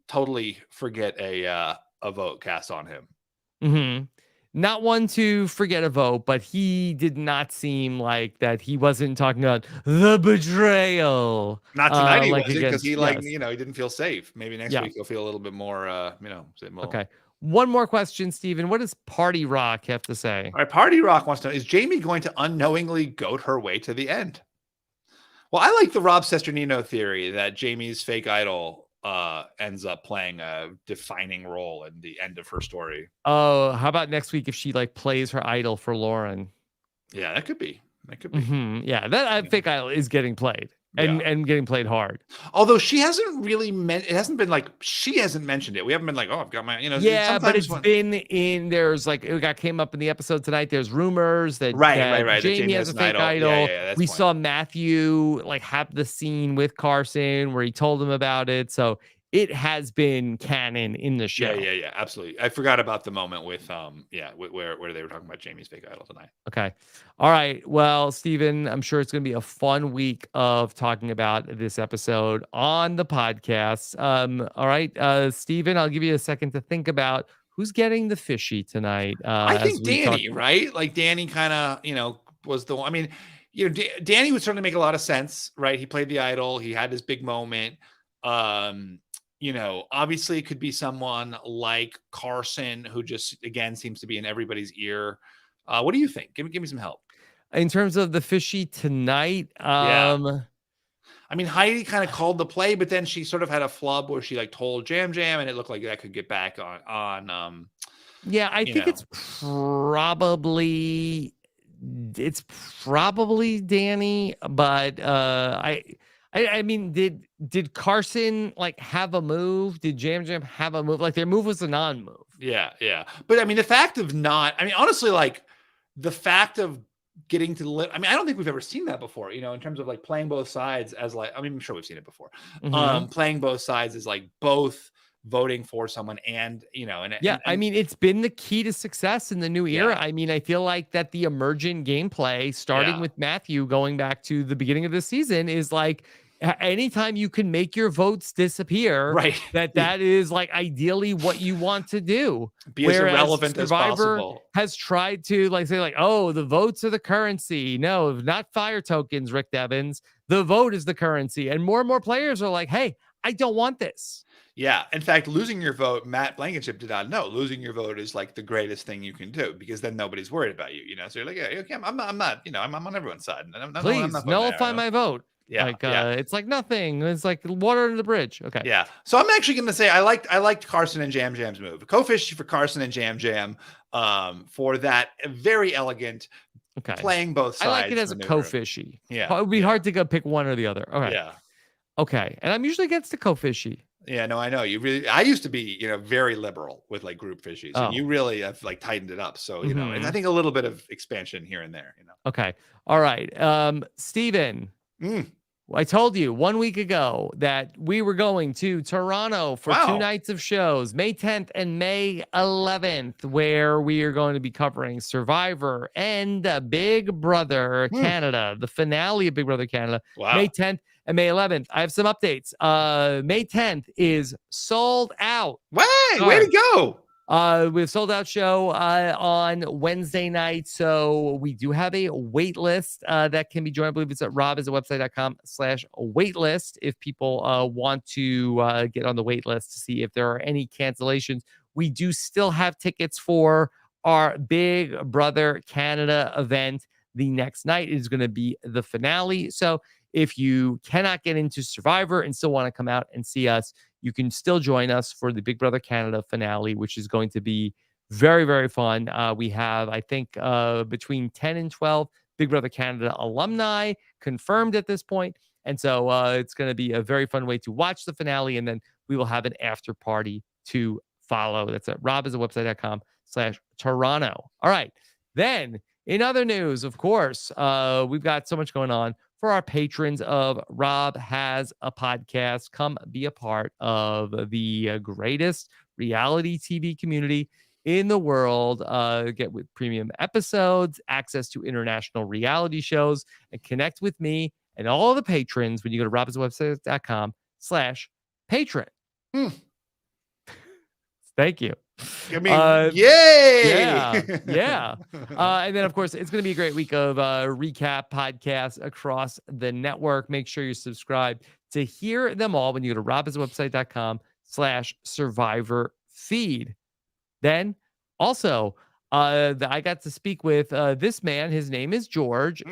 totally forget a vote cast on him. not one to forget a vote, but he did not seem like that. He wasn't talking about the betrayal. Not tonight he like wasn't, because against, he yes. he didn't feel safe. Maybe next Yeah. week he'll feel a little bit more, Okay. One more question, Stephen. What does Party Rock have to say? All right, Party Rock wants to know, is Jamie going to unknowingly goat her way to the end? Well, I like the Rob Cesternino theory that Jamie's fake idol ends up playing a defining role in the end of her story. Oh, how about next week if she like plays her idol for Lauren? Yeah, that could be. That could be. Yeah, that fake idol is getting played and getting played hard. Although she hasn't really it hasn't been like, she hasn't mentioned it. We haven't been like, oh, I've got my, Yeah, but it's been in, there's like, it came up in the episode tonight. There's rumors that, right. Jamie has a fake idol. We saw Matthew like have the scene with Carson where he told him about it. So it has been canon in the show. Yeah, absolutely. I forgot about the moment with where they were talking about Jamie's fake idol tonight. Okay. All right. Well, Stephen, I'm sure it's going to be a fun week of talking about this episode on the podcast. All right, Stephen, I'll give you a second to think about who's getting the fishy tonight. I think Danny, right? Like Danny kind of, was the one. I mean, Danny would certainly make a lot of sense, right? He played the idol. He had this big moment. Obviously it could be someone like Carson, who just, again, seems to be in everybody's ear. What do you think? Give me some help. In terms of the fishy tonight, I mean, Heidi kind of called the play, but then she sort of had a flub where she like told Jam, and it looked like that could get back on. I think it's probably Danny, but I mean, did Carson like have a move? Did Jam have a move? Like their move was a non-move. Yeah. But I mean, the fact of honestly, like the fact of getting to live. I mean, I don't think we've ever seen that before, in terms of like playing both sides as like, I mean, I'm sure we've seen it before. Playing both sides is like both voting for someone and, I mean, it's been the key to success in the new era. I mean, I feel like that the emergent gameplay, starting with Matthew, going back to the beginning of the season, is like anytime you can make your votes disappear, right? That is like ideally what you want to do. Be as irrelevant as possible. Has tried to like say like, oh, the votes are the currency. No, not fire tokens, Rick Devens. The vote is the currency. And more players are like, hey, I don't want this. Yeah. In fact, losing your vote, Matt Blankenship did not know. Losing your vote is like the greatest thing you can do, because then nobody's worried about you. So you're like, yeah, okay, I'm not. I'm on everyone's side. Please nullify my vote. It's like nothing. It's like water under the bridge. Okay. Yeah. So I'm actually going to say I liked Carson and Jam's move. Co-fish for Carson and Jam for that very elegant playing both sides. I like it as a co-fishy. Yeah. It would be hard to go pick one or the other. Okay. Yeah. Okay. And I'm usually against the co-fishy. Yeah, no, I know. I used to be, very liberal with like group fishies, and you really have like tightened it up. So, and I think a little bit of expansion here and there, Okay. All right. Stephen, I told you 1 week ago that we were going to Toronto for 2 nights of shows, May 10th and May 11th, where we are going to be covering Survivor and Big Brother Canada, the finale of Big Brother Canada, May 10th and May 11th. I have some updates. May 10th is sold out. Way to go. We've sold out show on Wednesday night. So we do have a wait list that can be joined. I believe it's at robisawebsite.com/waitlist. If people want to get on the wait list to see if there are any cancellations. We do still have tickets for our Big Brother Canada event. The next night is going to be the finale. So if you cannot get into Survivor and still want to come out and see us, you can still join us for the Big Brother Canada finale, which is going to be very, very fun. We have, I think, between 10 and 12 Big Brother Canada alumni confirmed at this point. And so it's going to be a very fun way to watch the finale. And then we will have an after party to follow. That's at robisawebsite.com/Toronto. All right. Then in other news, of course, we've got so much going on. For our patrons of Rob Has a Podcast, come be a part of the greatest reality TV community in the world. Get with premium episodes, access to international reality shows, and connect with me and all the patrons when you go to robbinswebsite.com/patron. Thank you. I mean, yay! Yeah. And then, of course, it's going to be a great week of recap podcasts across the network. Make sure you subscribe to hear them all when you go to robhasawebsite.com/survivor feed. Then, also, I got to speak with this man. His name is George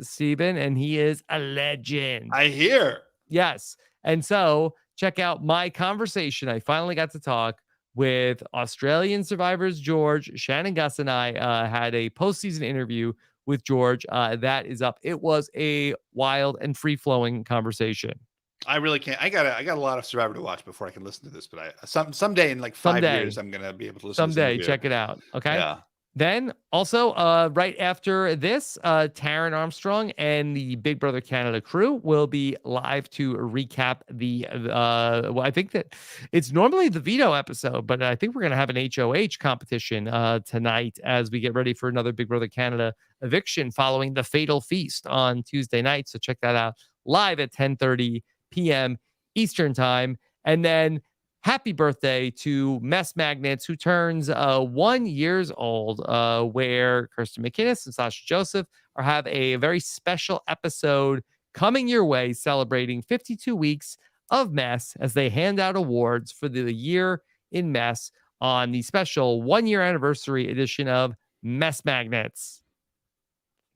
Stephen, and he is a legend. I hear. Yes. And so check out my conversation. I finally got to talk with Australian survivors George. Shannon, Gus, and I had a postseason interview with George. That is up. It was a wild and free-flowing conversation. I really can't. I got a lot of Survivor to watch before I can listen to this. But someday in like 5 years, I'm gonna be able to listen. Someday, to this check it out. Okay. Yeah. Then also, right after this, Taryn Armstrong and the Big Brother Canada crew will be live to recap the. Well, I think that it's normally the veto episode, but I think we're gonna have an HOH competition tonight as we get ready for another Big Brother Canada eviction following the Fatal Feast on Tuesday night. So check that out live at 10:30 p.m. Eastern time. And then happy birthday to Mess Magnets, who turns 1 year old, where Kirsten McInnes and Sasha Joseph have a very special episode coming your way, celebrating 52 weeks of Mess as they hand out awards for the year in Mess on the special 1 year anniversary edition of Mess Magnets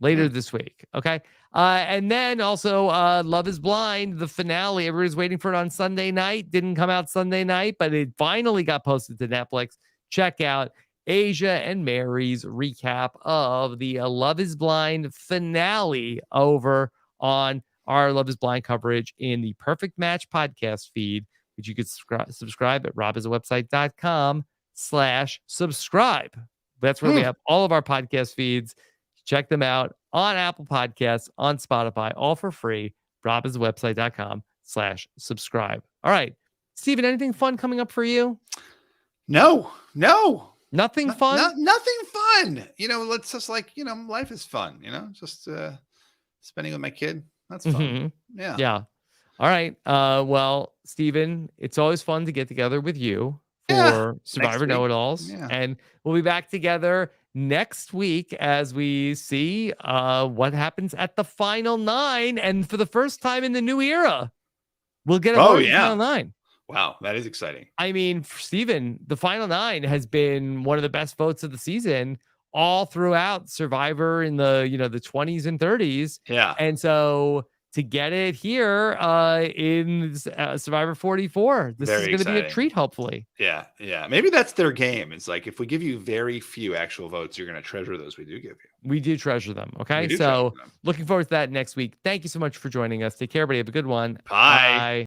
later this week. Okay. And then also Love is Blind, the finale. Everybody's waiting for it on Sunday night. Didn't come out Sunday night, but it finally got posted to Netflix. Check out Asia and Mary's recap of the Love is Blind finale over on our Love is Blind coverage in the Perfect Match podcast feed, which you could subscribe at robhasawebsite.com/subscribe. That's where we have all of our podcast feeds. Check them out on Apple Podcasts, on Spotify, all for free. robhasawebsite.com/subscribe. All right. Stephen, anything fun coming up for you? No. Nothing fun? Nothing fun. Let's just life is fun, just spending with my kid. That's fun. Mm-hmm. Yeah. Yeah. All right. Well, Stephen, it's always fun to get together with you for Survivor Know-It-Alls. Yeah. And we'll be back together next week as we see what happens at the final 9. And for the first time in the new era, we'll get a final 9. Wow, that is exciting. I mean, Stephen, the final 9 has been one of the best votes of the season all throughout Survivor in the the 20s and 30s. Yeah. And so to get it here in Survivor 44, this is going to be a treat, hopefully. Yeah. Maybe that's their game. It's like, if we give you very few actual votes, you're going to treasure those we do give you. We do treasure them. Okay. So looking forward to that next week. Thank you so much for joining us. Take care, everybody. Have a good one. Bye.